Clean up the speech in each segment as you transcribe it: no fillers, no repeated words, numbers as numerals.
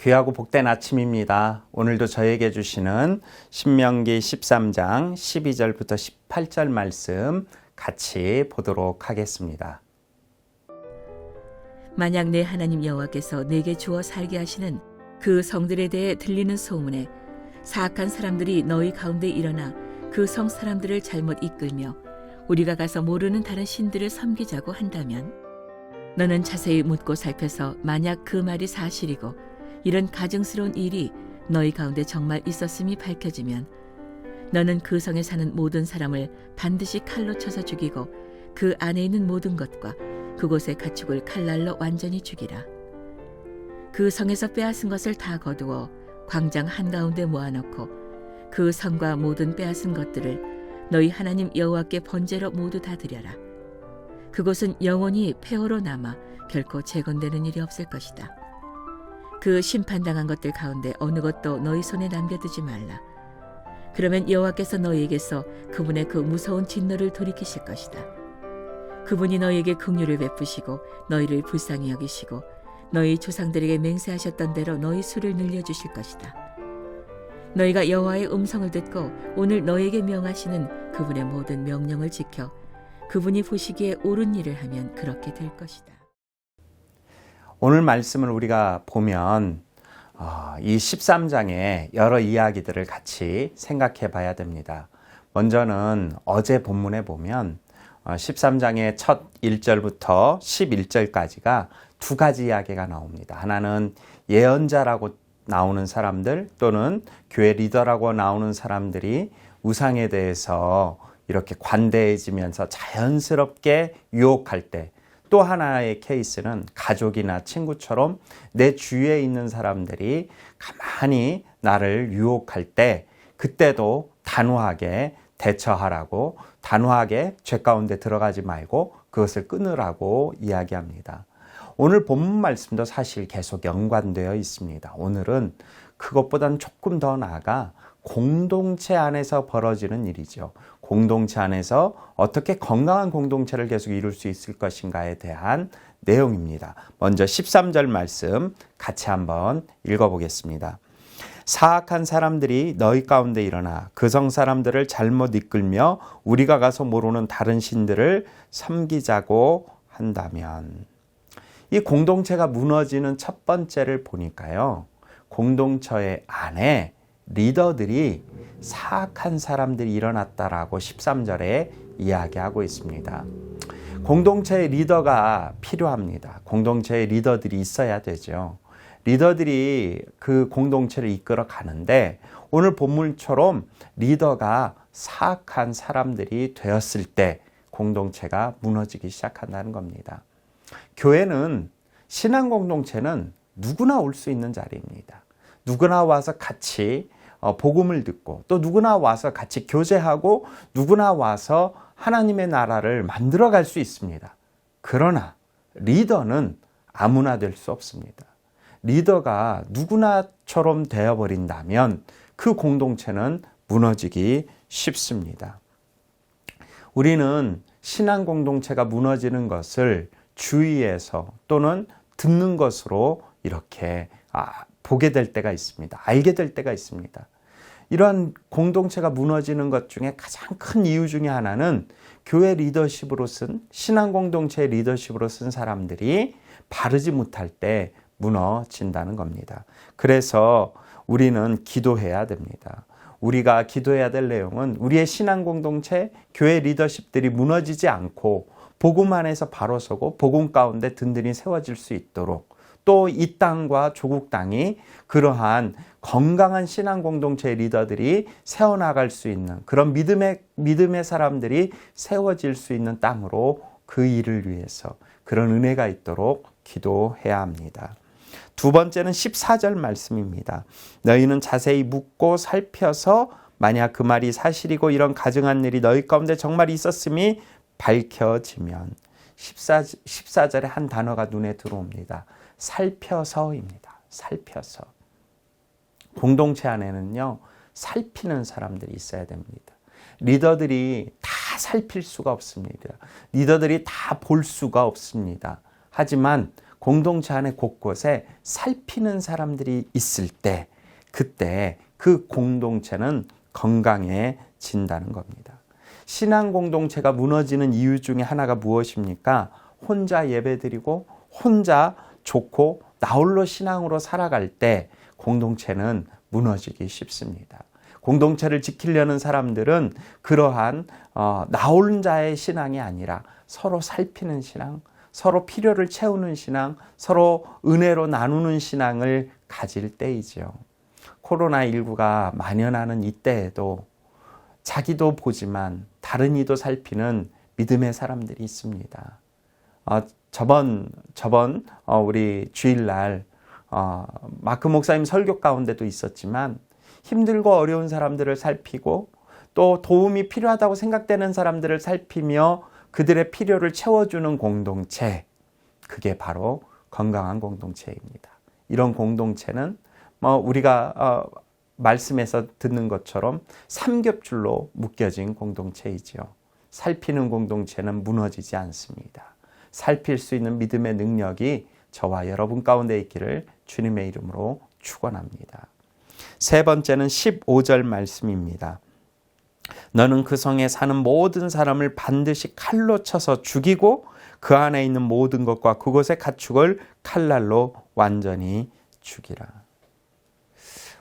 귀하고 복된 아침입니다. 오늘도 저에게 주시는 신명기 13장 12절부터 18절 말씀 같이 보도록 하겠습니다. 만약 내 하나님 여호와께서 내게 주어 살게 하시는 그 성들에 대해 들리는 소문에 사악한 사람들이 너희 가운데 일어나 그 성 사람들을 잘못 이끌며 우리가 가서 모르는 다른 신들을 섬기자고 한다면 너는 자세히 묻고 살펴서 만약 그 말이 사실이고 이런 가증스러운 일이 너희 가운데 정말 있었음이 밝혀지면 너는 그 성에 사는 모든 사람을 반드시 칼로 쳐서 죽이고 그 안에 있는 모든 것과 그곳의 가축을 칼날로 완전히 죽이라. 그 성에서 빼앗은 것을 다 거두어 광장 한가운데 모아놓고 그 성과 모든 빼앗은 것들을 너희 하나님 여호와께 번제로 모두 다 드려라. 그곳은 영원히 폐허로 남아 결코 재건되는 일이 없을 것이다. 그 심판당한 것들 가운데 어느 것도 너희 손에 남겨두지 말라. 그러면 여호와께서 너희에게서 그분의 그 무서운 진노를 돌이키실 것이다. 그분이 너희에게 긍휼을 베푸시고 너희를 불쌍히 여기시고 너희 조상들에게 맹세하셨던 대로 너희 수를 늘려주실 것이다. 너희가 여호와의 음성을 듣고 오늘 너희에게 명하시는 그분의 모든 명령을 지켜 그분이 보시기에 옳은 일을 하면 그렇게 될 것이다. 오늘 말씀을 우리가 보면 이 13장의 여러 이야기들을 같이 생각해 봐야 됩니다. 먼저는 어제 본문에 보면 13장의 첫 1절부터 11절까지가 두 가지 이야기가 나옵니다. 하나는 예언자라고 나오는 사람들 또는 교회 리더라고 나오는 사람들이 우상에 대해서 이렇게 관대해지면서 자연스럽게 유혹할 때, 또 하나의 케이스는 가족이나 친구처럼 내 주위에 있는 사람들이 가만히 나를 유혹할 때 그때도 단호하게 대처하라고, 단호하게 죄 가운데 들어가지 말고 그것을 끊으라고 이야기합니다. 오늘 본문 말씀도 사실 계속 연관되어 있습니다. 오늘은 그것보다는 조금 더 나아가 공동체 안에서 벌어지는 일이죠. 공동체 안에서 어떻게 건강한 공동체를 계속 이룰 수 있을 것인가에 대한 내용입니다. 먼저 13절 말씀 같이 한번 읽어보겠습니다. 사악한 사람들이 너희 가운데 일어나 그 성 사람들을 잘못 이끌며 우리가 가서 모르는 다른 신들을 섬기자고 한다면, 이 공동체가 무너지는 첫 번째를 보니까요, 공동체 안에 리더들이 사악한 사람들이 일어났다라고 13절에 이야기하고 있습니다. 공동체의 리더가 필요합니다. 공동체의 리더들이 있어야 되죠. 리더들이 그 공동체를 이끌어 가는데 오늘 본문처럼 리더가 사악한 사람들이 되었을 때 공동체가 무너지기 시작한다는 겁니다. 교회는, 신앙 공동체는 누구나 올 수 있는 자리입니다. 누구나 와서 같이 복음을 듣고, 또 누구나 와서 같이 교제하고, 누구나 와서 하나님의 나라를 만들어 갈 수 있습니다. 그러나 리더는 아무나 될 수 없습니다. 리더가 누구나처럼 되어버린다면 그 공동체는 무너지기 쉽습니다. 우리는 신앙 공동체가 무너지는 것을 주위에서 또는 듣는 것으로 이렇게 보게 될 때가 있습니다. 알게 될 때가 있습니다. 이러한 공동체가 무너지는 것 중에 가장 큰 이유 중에 하나는 교회 리더십으로 쓴, 신앙 공동체의 리더십으로 쓴 사람들이 바르지 못할 때 무너진다는 겁니다. 그래서 우리는 기도해야 됩니다. 우리가 기도해야 될 내용은 우리의 신앙 공동체, 교회 리더십들이 무너지지 않고 복음 안에서 바로 서고 복음 가운데 든든히 세워질 수 있도록, 또 이 땅과 조국 땅이 그러한 건강한 신앙 공동체의 리더들이 세워나갈 수 있는 그런 믿음의 사람들이 세워질 수 있는 땅으로 그 일을 위해서 그런 은혜가 있도록 기도해야 합니다. 두 번째는 14절 말씀입니다. 너희는 자세히 묻고 살펴서 만약 그 말이 사실이고 이런 가증한 일이 너희 가운데 정말 있었음이 밝혀지면, 14절에 한 단어가 눈에 들어옵니다. 살펴서입니다. 살펴서. 공동체 안에는요, 살피는 사람들이 있어야 됩니다. 리더들이 다 살필 수가 없습니다. 리더들이 다 볼 수가 없습니다. 하지만 공동체 안에 곳곳에 살피는 사람들이 있을 때, 그때 그 공동체는 건강해진다는 겁니다. 신앙 공동체가 무너지는 이유 중에 하나가 무엇입니까? 혼자 예배드리고 혼자 좋고 나홀로 신앙으로 살아갈 때 공동체는 무너지기 쉽습니다. 공동체를 지키려는 사람들은 그러한 나 혼자의 신앙이 아니라 서로 살피는 신앙, 서로 필요를 채우는 신앙, 서로 은혜로 나누는 신앙을 가질 때이죠. 코로나19가 만연하는 이때에도 자기도 보지만 다른 이도 살피는 믿음의 사람들이 있습니다. 저번 우리 주일날 마크 목사님 설교 가운데도 있었지만 힘들고 어려운 사람들을 살피고 또 도움이 필요하다고 생각되는 사람들을 살피며 그들의 필요를 채워주는 공동체, 그게 바로 건강한 공동체입니다. 이런 공동체는 우리가 말씀에서 듣는 것처럼 삼겹줄로 묶여진 공동체이죠. 살피는 공동체는 무너지지 않습니다. 살필 수 있는 믿음의 능력이 저와 여러분 가운데 있기를 주님의 이름으로 축원합니다. 세 번째는 15절 말씀입니다. 너는 그 성에 사는 모든 사람을 반드시 칼로 쳐서 죽이고 그 안에 있는 모든 것과 그곳의 가축을 칼날로 완전히 죽이라.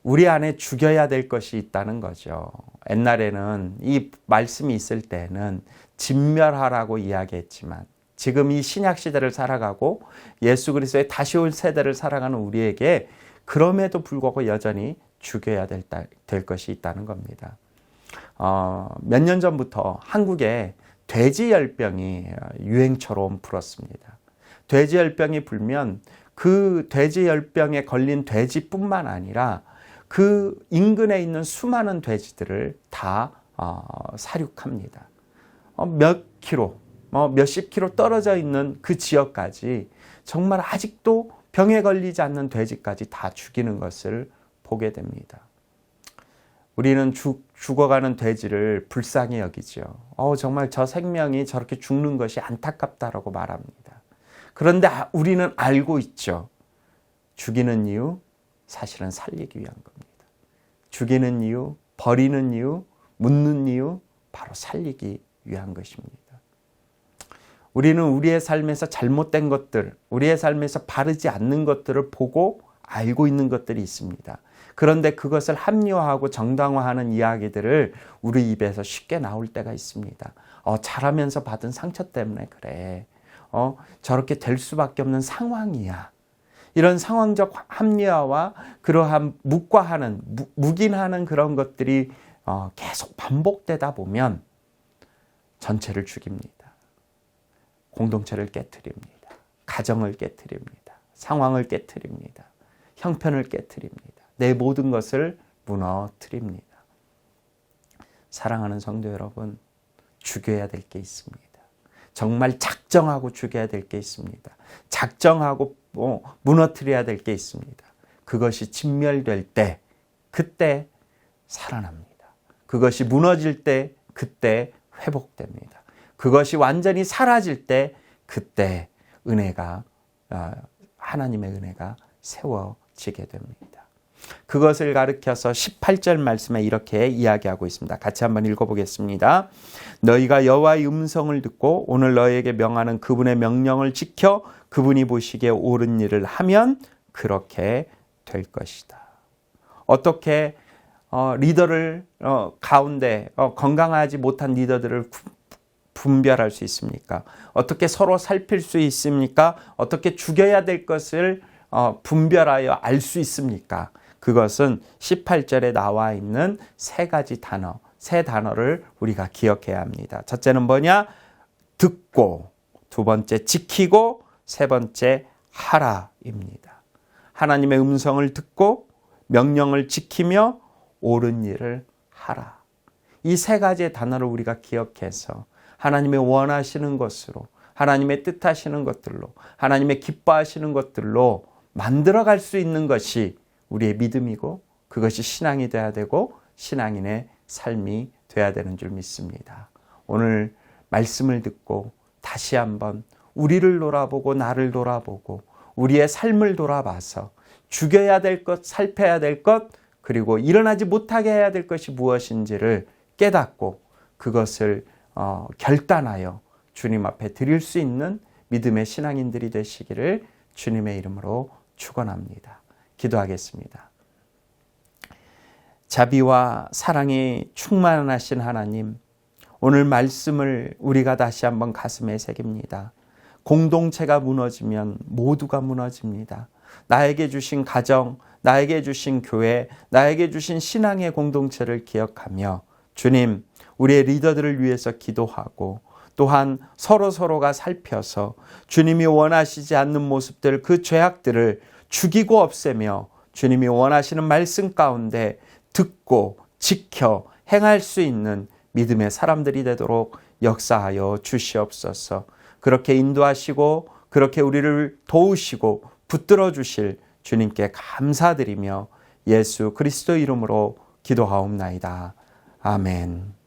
우리 안에 죽여야 될 것이 있다는 거죠. 옛날에는 이 말씀이 있을 때는 진멸하라고 이야기했지만 지금 이 신약 시대를 살아가고 예수 그리스도의 다시 올 세대를 살아가는 우리에게 그럼에도 불구하고 여전히 죽여야 될 것이 있다는 겁니다. 몇 년 전부터 한국에 돼지열병이 유행처럼 불었습니다. 돼지열병이 불면 그 돼지열병에 걸린 돼지뿐만 아니라 그 인근에 있는 수많은 돼지들을 다 사육합니다. 몇 킬로, 몇십 킬로 떨어져 있는 그 지역까지 정말 아직도 병에 걸리지 않는 돼지까지 다 죽이는 것을 보게 됩니다. 우리는 죽어가는 돼지를 불쌍히 여기죠. 정말 저 생명이 저렇게 죽는 것이 안타깝다라고 말합니다. 그런데 우리는 알고 있죠. 죽이는 이유, 사실은 살리기 위한 겁니다. 죽이는 이유, 버리는 이유, 묻는 이유, 바로 살리기 위한 것입니다. 우리는 우리의 삶에서 잘못된 것들, 우리의 삶에서 바르지 않는 것들을 보고 알고 있는 것들이 있습니다. 그런데 그것을 합리화하고 정당화하는 이야기들을 우리 입에서 쉽게 나올 때가 있습니다. 잘하면서 받은 상처 때문에 그래. 저렇게 될 수밖에 없는 상황이야. 이런 상황적 합리화와 그러한 묵인하는 그런 것들이 계속 반복되다 보면 전체를 죽입니다. 공동체를 깨트립니다. 가정을 깨트립니다. 상황을 깨트립니다. 형편을 깨트립니다. 내 모든 것을 무너뜨립니다. 사랑하는 성도 여러분, 죽여야 될 게 있습니다. 정말 작정하고 죽여야 될 게 있습니다. 작정하고 무너뜨려야 될 게 있습니다. 그것이 진멸될 때, 그때 살아납니다. 그것이 무너질 때, 그때 회복됩니다. 그것이 완전히 사라질 때, 그때 하나님의 은혜가 세워지게 됩니다. 그것을 가르쳐서 18절 말씀에 이렇게 이야기하고 있습니다. 같이 한번 읽어보겠습니다. 너희가 여호와의 음성을 듣고 오늘 너희에게 명하는 그분의 명령을 지켜 그분이 보시기에 옳은 일을 하면 그렇게 될 것이다. 어떻게 리더를 가운데 건강하지 못한 리더들을 분별할 수 있습니까? 어떻게 서로 살필 수 있습니까? 어떻게 죽여야 될 것을 분별하여 알 수 있습니까? 그것은 18절에 나와 있는 세 단어를 우리가 기억해야 합니다. 첫째는 뭐냐? 듣고, 두 번째 지키고, 세 번째 하라입니다. 하나님의 음성을 듣고 명령을 지키며 옳은 일을 하라. 이 세 가지의 단어를 우리가 기억해서 하나님의 원하시는 것으로, 하나님의 뜻하시는 것들로, 하나님의 기뻐하시는 것들로 만들어갈 수 있는 것이 우리의 믿음이고 그것이 신앙이 돼야 되고 신앙인의 삶이 돼야 되는 줄 믿습니다. 오늘 말씀을 듣고 다시 한번 우리를 돌아보고 나를 돌아보고 우리의 삶을 돌아봐서 죽여야 될 것, 살펴야 될 것, 그리고 일어나지 못하게 해야 될 것이 무엇인지를 깨닫고 그것을 결단하여 주님 앞에 드릴 수 있는 믿음의 신앙인들이 되시기를 주님의 이름으로 축원합니다. 기도하겠습니다. 자비와 사랑이 충만하신 하나님, 오늘 말씀을 우리가 다시 한번 가슴에 새깁니다. 공동체가 무너지면 모두가 무너집니다. 나에게 주신 가정, 나에게 주신 교회, 나에게 주신 신앙의 공동체를 기억하며 주님, 우리의 리더들을 위해서 기도하고 또한 서로가 살펴서 주님이 원하시지 않는 모습들, 그 죄악들을 죽이고 없애며 주님이 원하시는 말씀 가운데 듣고 지켜 행할 수 있는 믿음의 사람들이 되도록 역사하여 주시옵소서. 그렇게 인도하시고 그렇게 우리를 도우시고 붙들어 주실 주님께 감사드리며 예수 그리스도 이름으로 기도하옵나이다. 아멘.